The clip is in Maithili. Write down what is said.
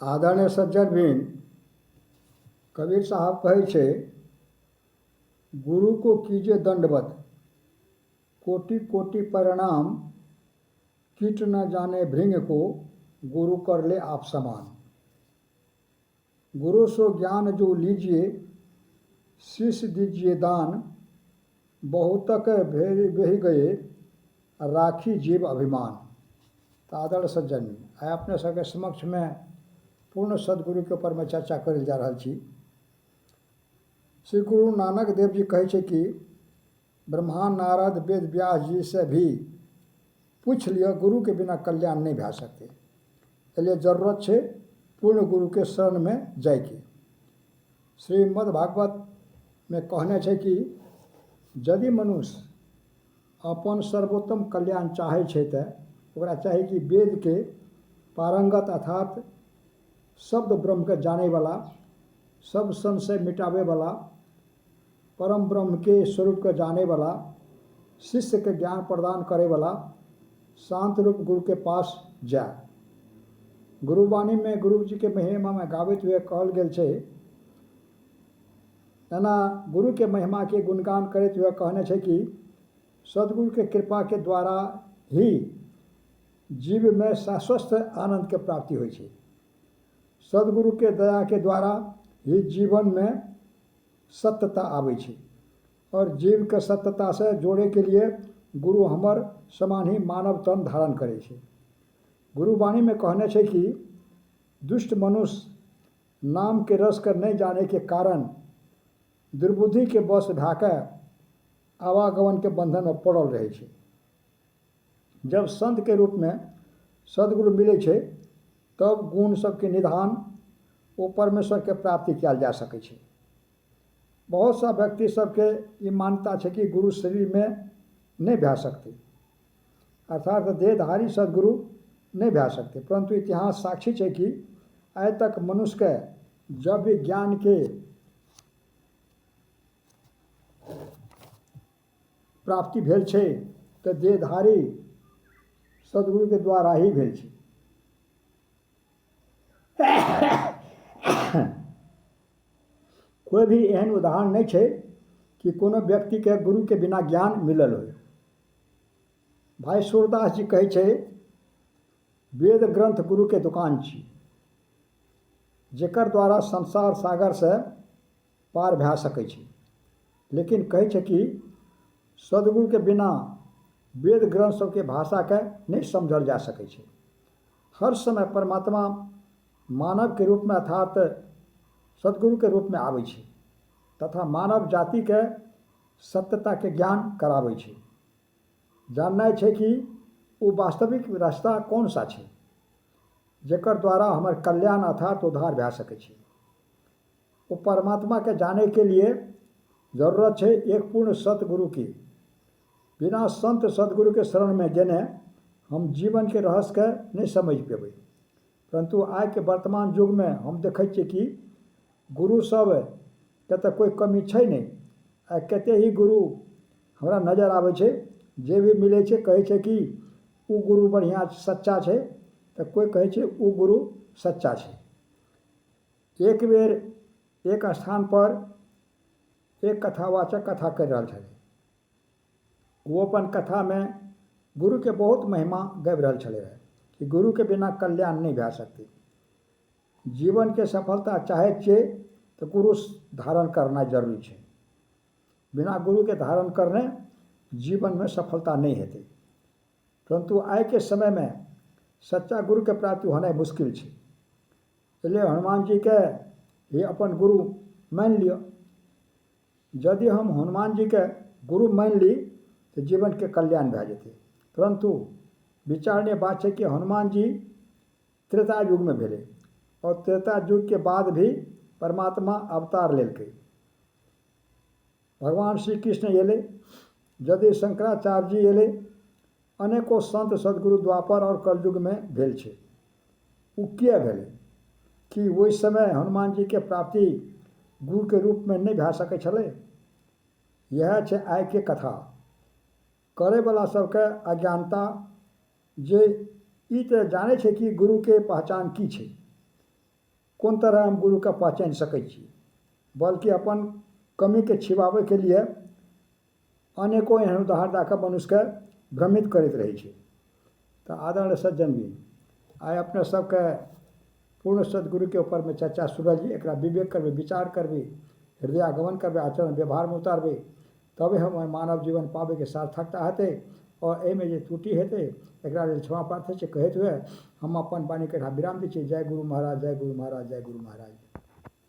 आदरणीय सज्जनबिन कबीर साहब कहै छै, गुरु को कीजिए दंडवत, कोटि कोटि प्रणाम, कीट न जाने भृंग को, गुरु कर ले आप समान। गुरु सो ज्ञान जो लीजिए, शीश दीजिए दान, बहुतक भेह गए, राखी जीव अभिमान। तो आदर सज्जन, आइ अपने सबके समक्ष में पूर्ण सदगुरु के ऊपर में चर्चा करल जा रहा छी। श्री गुरु नानक देव जी कहै छै कि ब्रह्मा नारद वेद व्यास जी से भी पूछ लिया, गुरु के बिना कल्याण नहीं भै सकते। इसलिए जरूरत है पूर्ण गुरु के शरण में जाइके। श्रीमद् भागवत में कहने छै कि यदि मनुष्य अपन सर्वोत्तम कल्याण चाहे छै तो ओकरा चाही कि वेद के पारंगत अर्थात शब्द ब्रह्म के जाने वाला, सब संशय मिटावे वाला, परम ब्रह्म के स्वरूप के जाने वाला, शिष्य के ज्ञान प्रदान करे वाला शांत रूप गुरु के पास जाए। गुरुवाणी में गुरु जी के महिमा में गावित हुए कहल गेल छै, एना गुरु के महिमा के गुणगान करते हुए कहने छै कि सदगुरु के कृपा के द्वारा ही जीव में शाश्वत आनंद के प्राप्ति होइ छै। सदगुरु के दया के द्वारा ही जीवन में सत्यता आबै छै और जीव के सत्यता से जोड़े के लिए गुरु हमर समान ही मानव तन धारण करे छै। गुरुवाणी में कहने छै कि दुष्ट मनुष्य नाम के रस कर नहीं जाने के कारण दुर्बुद्धि के वश भै के आवागमन के बंधन में पड़ल रहे छै। जब संत के रूप में सदगुरु मिले छै तब गुण सबके निधान वो परमेश्वर के प्राप्ति कयल जा सकै छै। बहुत सा व्यक्ति सबके ये मान्यता है कि गुरु शरीर में नहीं भै सकते, अर्थात देहधारी सदगुरु नहीं भै सकते, परंतु इतिहास साक्षी है कि आइ तक मनुष्य के जब भी ज्ञान के प्राप्ति भेल छै तो देहधारी सदगुरु के द्वारा ही भेल छै। कोई भी एहन उदाहरण नहीं है कि कोनो व्यक्ति के गुरु के बिना ज्ञान मिलल हो। भाई सूरदास जी कहै छै, वेद ग्रंथ गुरु के दुकान छी, जेकर द्वारा संसार सागर से पार भै सकै छै। लेकिन कहै छै कि सदगुरु के बिना वेद ग्रंथ सबके भाषा के नहीं समझल जा सकै छै। हर समय परमात्मा मानव के रूप में अर्थात सदगुरु के रूप में आबै छै तथा मानव जाति के सत्यता के ज्ञान कराबै छै। जाननाइ छै कि वो वास्तविक रास्ता कौन सा छै जेकर द्वारा हमर कल्याण अर्थात उद्धार भै सकै छै। वो परमात्मा के जाने के लिए जरूरत है एक पूर्ण सतगुरु की। बिना संत सदगुरु के शरण में गेने हम जीवन के रहस्य के नहीं समझ पेबै। परंतु आज के वर्तमान युग में हम देखै छियै कि गुरु सब के तो कोई कमी छै नहीं। आ कते ही गुरु हमरा नजर आबै छै, जे भी मिलै छै कहै छै कि उ गुरु बढ़िया सच्चा छै, तो कोई कहै छै उ गुरु सच्चा छै। एक बेर एक स्थान पर एक कथावाचक कथा कर रहल छलै। वो अपन कथा में गुरु के बहुत महिमा गाबि रहल छलै कि गुरु के बिना कल्याण नहीं भै सकते। जीवन के सफलता चाहे छिए तो गुरु धारण करना जरूरी है। बिना गुरु के धारण करने जीवन में सफलता नहीं हेतै। परंतु आइ के समय में सच्चा गुरु के प्राप्ति होना मुश्किल है। इसलिए हनुमान जी के ही अपन गुरु मान लियो। यदि हम हनुमान जी के गुरु मान ली तो जीवन के कल्याण भै जेतै। परंतु विचारणीय बात है कि हनुमान जी त्रेता युग में भेले और त्रेता युग के बाद भी परमात्मा अवतार लेलकै। भगवान श्री कृष्ण एले, यदि शंकराचार्य जी एले, अनेकों संत सदगुरु द्वापर और कलयुग में भेल छै। उ किया भेले कि ओहि समय हनुमान जी के प्राप्ति गुरु के रूप में नहीं भै सकै छलै। यह छै आइ के कथा। करे वाला सबके अज्ञानता जे ई तो जाने छै कि गुरु के पहचान की छै, कोन तरह हम गुरुके पहचानि सकै छी, बल्कि अपन कमीके छिपाबैके लिए अनेको एहन उदाहरण दऽ कऽ मनुष्यके भ्रमित करैत रहै छै। तऽ आदरणीय सज्जनजी, आइ अपने सबके पूर्ण सद्गुरुके ऊपरमे चर्चा सुनलिए, एकरा विवेक करबै, विचार करबै, हृदयागमन करबै, आचरण व्यवहारमे उतारबै, तबे हम मानव जीवन पाबैके सार्थकता हेतै। और एहिमे जे त्रुटि हेतै एकरा लेल क्षमा प्रार्थना छै कहैत हुए हम अपन वाणीके विराम दै छी। जय गुरु महाराज, जय गुरु महाराज, जय गुरु महाराज।